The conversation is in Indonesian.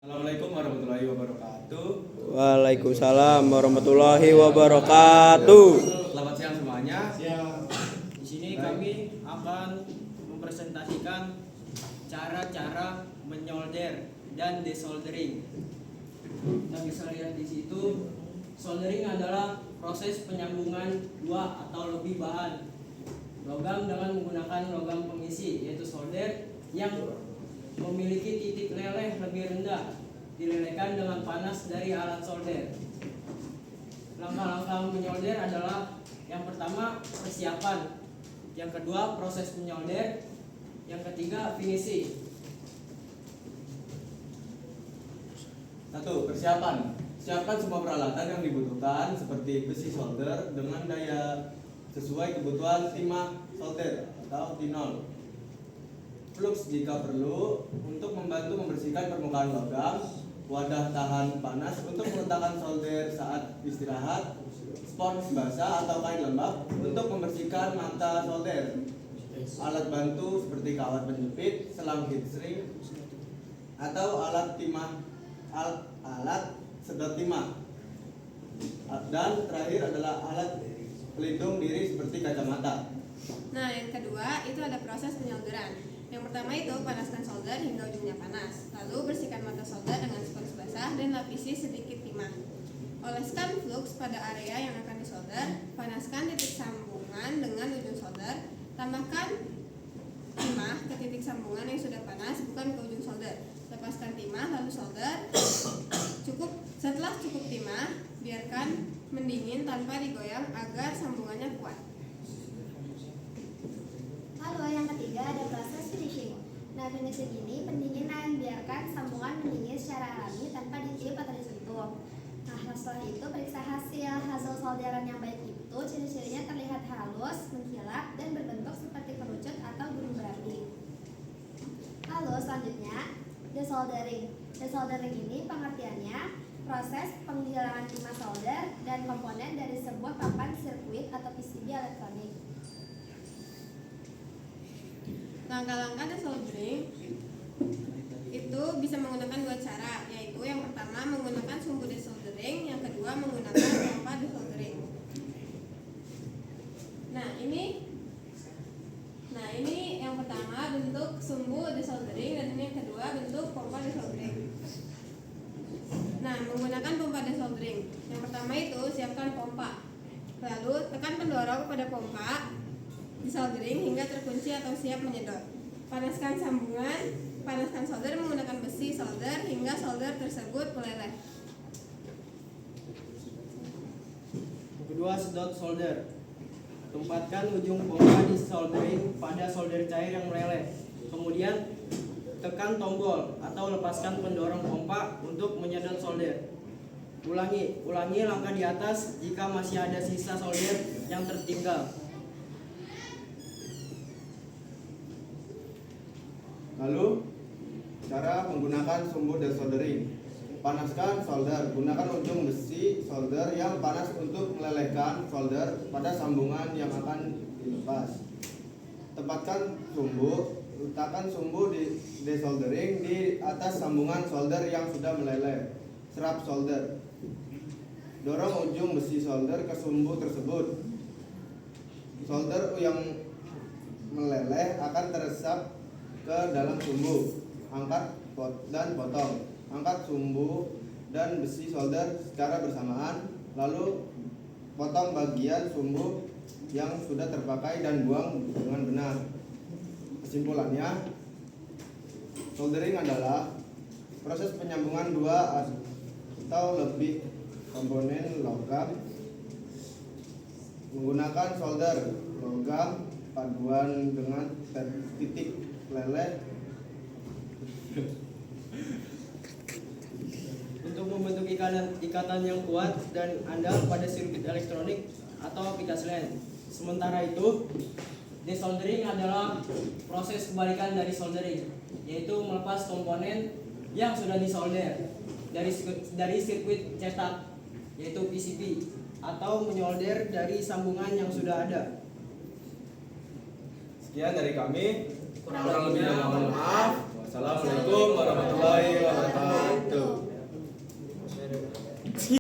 Assalamualaikum warahmatullahi wabarakatuh. Waalaikumsalam warahmatullahi wabarakatuh. Selamat siang semuanya. Di sini kami akan mempresentasikan cara-cara menyolder dan desoldering. Nah, bisa lihat di situ, soldering adalah proses penyambungan dua atau lebih bahan logam dengan menggunakan logam pengisi, yaitu solder yang memiliki titik leleh lebih rendah, dilelehkan dengan panas dari alat solder. Langkah-langkah menyolder adalah: yang pertama, persiapan; yang kedua, proses menyolder; yang ketiga, finishing. 1. Persiapan. Siapkan semua peralatan yang dibutuhkan seperti besi solder dengan daya sesuai kebutuhan timah solder atau T0. Flux jika perlu untuk membantu membersihkan permukaan logam, wadah tahan panas untuk meletakkan solder saat istirahat, spons basah atau kain lembab untuk membersihkan mata solder, alat bantu seperti kawat penjepit, selang heat shrink, atau alat sedot timah. Dan terakhir adalah alat pelindung diri seperti kacamata. Nah, yang kedua itu ada proses penyolderan. Yang pertama itu panaskan solder hingga ujungnya panas. Lalu bersihkan mata solder dengan spons basah dan lapisi sedikit timah. Oleskan flux pada area yang akan disolder. Panaskan titik sambungan dengan ujung solder. Tambahkan timah ke titik sambungan yang sudah panas, bukan ke ujung solder. Lepaskan timah lalu solder. Setelah cukup timah, biarkan mendingin tanpa digoyang agar sambungannya kuat. Lalu yang ketiga ada proses finishing. Nah, finishing ini pendinginan, biarkan sambungan mendingin secara alami tanpa ditiup atau disentuh. Nah, setelah itu periksa hasil solderan yang baik itu ciri-cirinya terlihat halus, mengkilap, dan berbentuk seperti kerucut atau gunung berapi. Lalu selanjutnya desoldering. Desoldering ini pengertiannya proses penghilangan timah solder dan komponen dari sebuah papan sirkuit atau PCB elektronik. Langkah-langkah desoldering itu bisa menggunakan dua cara, yaitu yang pertama menggunakan sumbu desoldering, yang kedua menggunakan pompa desoldering. Nah ini yang pertama bentuk sumbu desoldering, dan ini yang kedua bentuk pompa desoldering. Nah, menggunakan pompa desoldering, yang pertama itu siapkan pompa, lalu tekan pendorong pada pompa desoldering hingga terkunci atau siap menyedot. Panaskan sambungan, panaskan solder menggunakan besi solder hingga solder tersebut meleleh. Kedua, sedot solder. Tempatkan ujung pompa di soldering pada solder cair yang meleleh. Kemudian tekan tombol atau lepaskan pendorong pompa untuk menyedot solder. Ulangi langkah di atas jika masih ada sisa solder yang tertinggal. Lalu, cara menggunakan sumbu desoldering. Panaskan solder. Gunakan ujung besi solder yang panas untuk melelehkan solder pada sambungan yang akan dilepas. Letakkan sumbu di desoldering di atas sambungan solder yang sudah meleleh. Serap solder. Dorong ujung besi solder ke sumbu tersebut. Solder yang meleleh akan teresap ke dalam sumbu. Angkat dan potong. Angkat sumbu dan besi solder secara bersamaan, lalu potong bagian sumbu yang sudah terpakai dan buang dengan benar. Kesimpulannya, soldering adalah proses penyambungan dua atau lebih komponen logam menggunakan solder logam paduan dengan titik leleh Untuk membentuk ikatan yang kuat dan andal pada sirkuit elektronik atau aplikasi lain. Sementara itu, desoldering adalah proses kebalikan dari soldering, yaitu melepas komponen yang sudah disolder dari sirkuit cetak, yaitu PCB, atau menyolder dari sambungan yang sudah ada. Sekian dari kami. Kurang lebihnya mohon maaf. Wassalamualaikum warahmatullahi wabarakatuh.